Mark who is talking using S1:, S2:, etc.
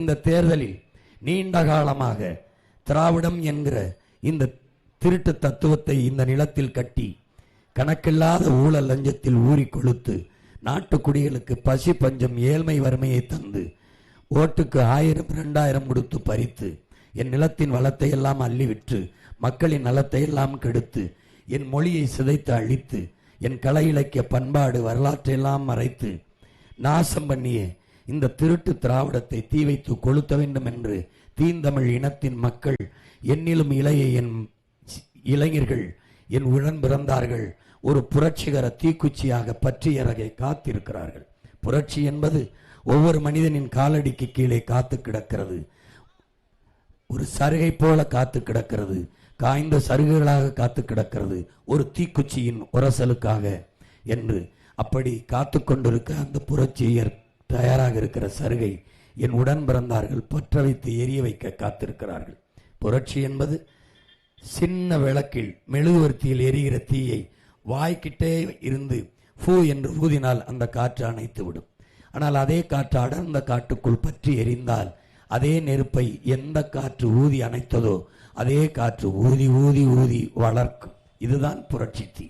S1: இந்த தேர்தலில் நீண்ட காலமாக திராவிடம் என்கிற இந்த திருட்டு தத்துவத்தை இந்த நிலத்தில் கட்டி கணக்கில்லாத ஊழல் லஞ்சத்தில் ஊறி கொளுத்து நாட்டு குடிகளுக்கு பசி பஞ்சம் ஏழ்மை வறுமையை தந்து ஓட்டுக்கு 1000 2000 கொடுத்து பறித்து என் நிலத்தின் வளத்தை எல்லாம் அள்ளிவிட்டு மக்களின் நலத்தை எல்லாம் கெடுத்து என் மொழியை சிதைத்து அழித்து என் கலை இலக்கிய பண்பாடு வரலாற்றை எல்லாம் மறைத்து நாசம் பண்ணிய இந்த திருட்டு திராவிடத்தை தீ வைத்து கொளுத்த வேண்டும் என்று தீந்தமிழ் இனத்தின் மக்கள் என்னிலும் இளைய என் இளைஞர்கள் என் உடன் பிறந்தார்கள் ஒரு புரட்சிகர தீக்குச்சியாக பற்றியறகை காத்திருக்கிறார்கள். புரட்சி என்பது ஒவ்வொரு மனிதனின் காலடிக்கு கீழே காத்து கிடக்கிறது, ஒரு சருகை போல காத்து கிடக்கிறது, காய்ந்த சருகுகளாக காத்து கிடக்கிறது, ஒரு தீக்குச்சியின் உரசலுக்காக என்று. அப்படி காத்து கொண்டிருக்க அந்த புரட்சியர் தயாராக இருக்கிற சருகை என் உடன் பிறந்தார்கள் பற்ற வைத்து எரிய வைக்க காத்திருக்கிறார்கள். புரட்சி என்பது சின்ன விளக்கில் மெழுகுவர்த்தியில் எரிகிற தீயை வாய்க்கிட்டே இருந்து பூ என்று ஊதினால் அந்த காற்று அணைத்து விடும். ஆனால் அதே காற்று அடர்ந்த காட்டுக்குள் பற்றி எரிந்தால் அதே நெருப்பை எந்த காற்று ஊதி அணைத்ததோ அதே காற்று ஊதி ஊதி ஊதி வளர்க்கும். இதுதான் புரட்சி தீ.